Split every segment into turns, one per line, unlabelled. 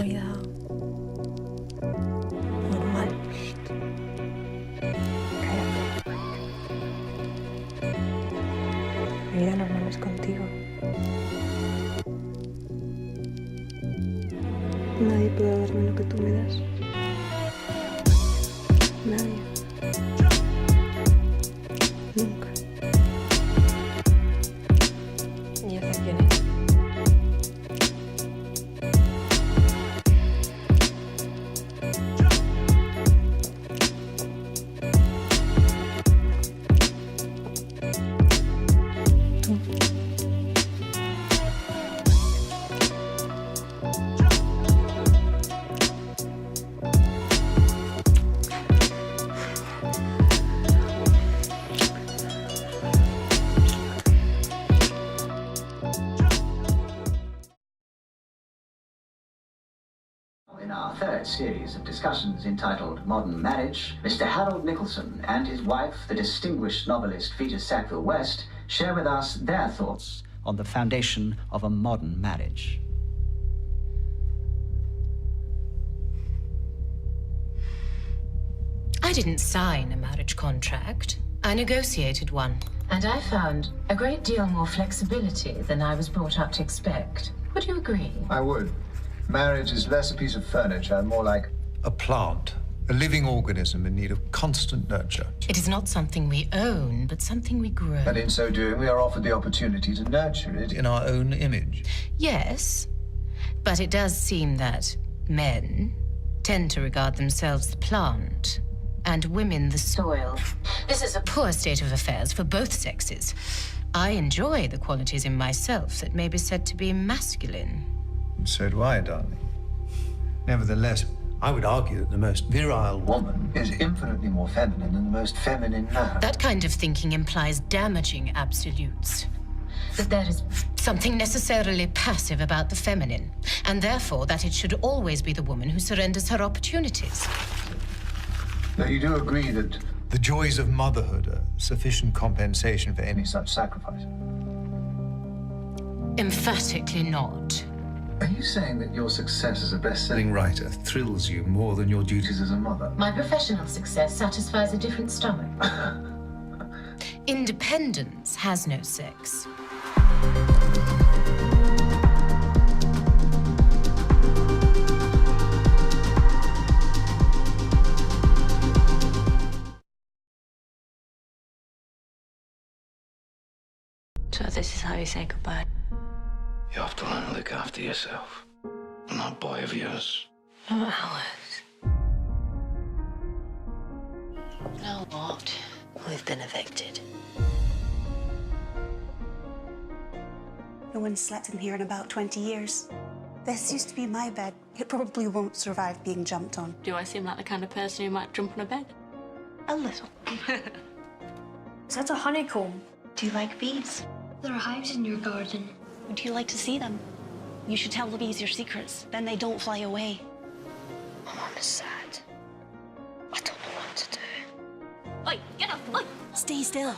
vida normal. Cállate. Mi vida normal es contigo. Nadie puede darme lo que tú me das. Nadie. Nunca. ¿Y esa quién es? Tú.
In our third series of discussions entitled Modern Marriage, Mr. Harold Nicholson and his wife, the distinguished novelist Vita Sackville-West, share with us their thoughts on the foundation of a modern marriage.
I didn't sign a marriage contract. I negotiated one. And I found a great deal more flexibility than I was brought up to expect. Would you agree?
I would. Marriage is less a piece of furniture and more like a plant, a living organism in need of constant nurture.
It is not something we own, but something we grow.
And in so doing, we are offered the opportunity to nurture it in our own image.
Yes, but it does seem that men tend to regard themselves the plant and women the soil. This is a poor state of affairs for both sexes. I enjoy the qualities in myself that may be said to be masculine.
And so do I, darling. Nevertheless, I would argue that the most virile woman is infinitely more feminine than the most feminine man.
That kind of thinking implies damaging absolutes. That there is something necessarily passive about the feminine, and therefore that it should always be the woman who surrenders her opportunities.
Now, you do agree that the joys of motherhood are sufficient compensation for any such sacrifice?
Emphatically not.
Are you saying that your success as a best-selling writer thrills you more than your duties as a mother?
My professional success satisfies a different stomach. Independence has no sex.
So this is how you say goodbye.
You have to learn to look after yourself. And that boy of yours.
Oh, Alex. Now what? We've been evicted.
No one's slept in here in about 20 years. This used to be my bed. It probably won't survive being jumped on.
Do I seem like the kind of person who might jump on a bed?
A little.
Is that a honeycomb?
Do you like bees?
There are hives in your garden.
Would you like to see them? You should tell the bees your secrets. Then they don't fly away.
My mom is sad. I don't know what to do.
Oi, get up! Oi!
Stay still.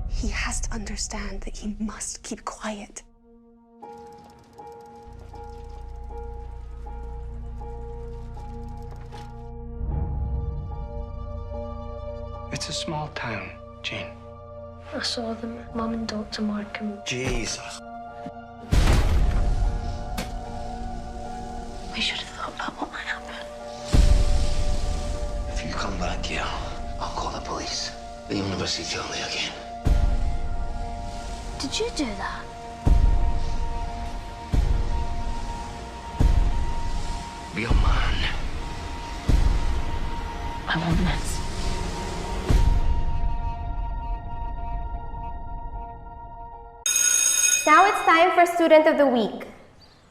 He has to understand that he must keep quiet.
It's a small town, Jean.
I saw them, Mum and Dr. Markham.
Jesus.
We should have thought about what might happen.
If you come back here, I'll call the police. The university tell me again.
Did you do that?
Be a man.
I want this.
Now it's time for Student of the Week.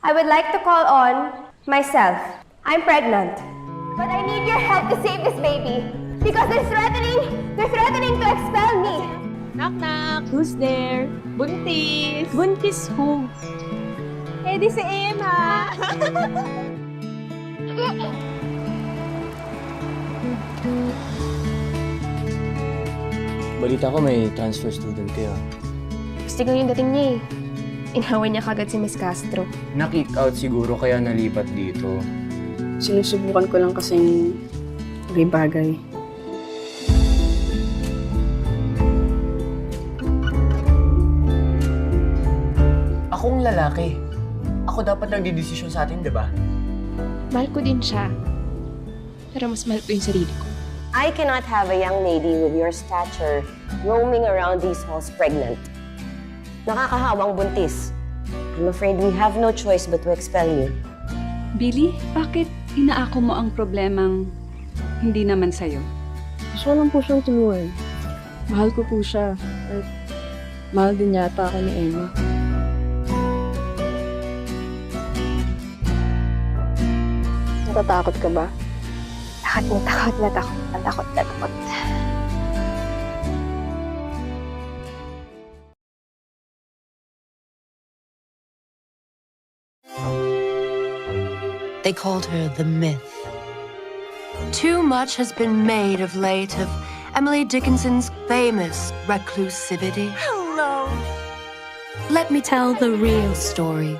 I would like to call on myself. I'm pregnant. But I need your help to save this baby. Because they're threatening to expel me.
Knock knock. Who's there? Buntis. Buntis who? Eh di si Emma.
Balita ko may transfer student kayo.
Gusto ko yung dating niya eh. Inhawan niya kagad si Miss Castro.
Na-kick out siguro kaya nalipat dito.
Sinusubukan ko lang kasing bagay-bagay.
Akong lalaki. Ako dapat nagdidesisyon sa atin, di ba?
Mahal ko din siya. Pero mas mahal ko yung sarili ko.
I cannot have a young lady with your stature roaming around these halls pregnant. Nakakahawang buntis. I'm afraid we have no choice but to expel you.
Billy, bakit inaako mo ang problemang hindi naman sa'yo?
Gusto lang po siyang tulungan.
Mahal ko po siya. At mahal din yata ako ni Emma. Natatakot ka ba?
Takot.
They called her the myth. Too much has been made of late of Emily Dickinson's famous reclusivity.
Hello.
Let me tell the real story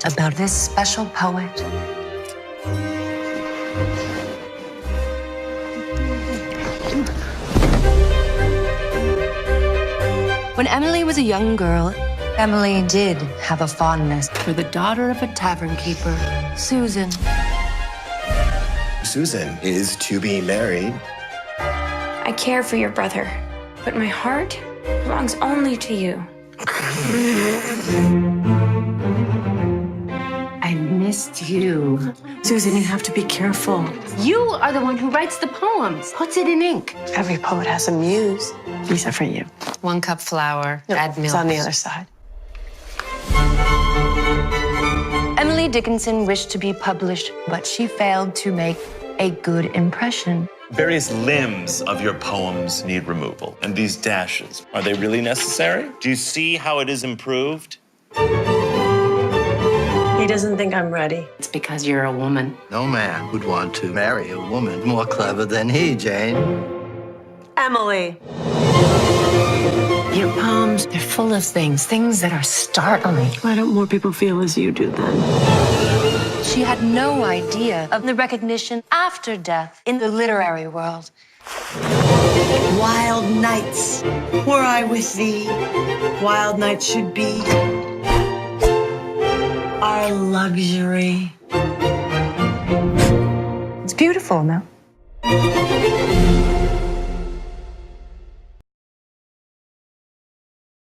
about this special poet. When Emily was a young girl, Emily did have a fondness for the daughter of a tavern keeper, Susan.
Susan is to be married.
I care for your brother, but my heart belongs only to you.
I missed you. Susan, you have to be careful. You are the one who writes the poems, puts it in ink.
Every poet has a muse, except for you.
1 cup flour, add milk.
It's on the other side.
Emily Dickinson wished to be published, but she failed to make a good impression.
Various limbs of your poems need removal. And these dashes, are they really necessary? Do you see how it is improved?
He doesn't think I'm ready.
It's because you're a woman.
No man would want to marry a woman more clever than he, Jane.
Emily.
Your poems, they're full of things that are startling.
Why don't more people feel as you do then?
She had no idea of the recognition after death in the literary world.
Wild nights were I with thee. Wild nights should be our luxury.
It's beautiful, no?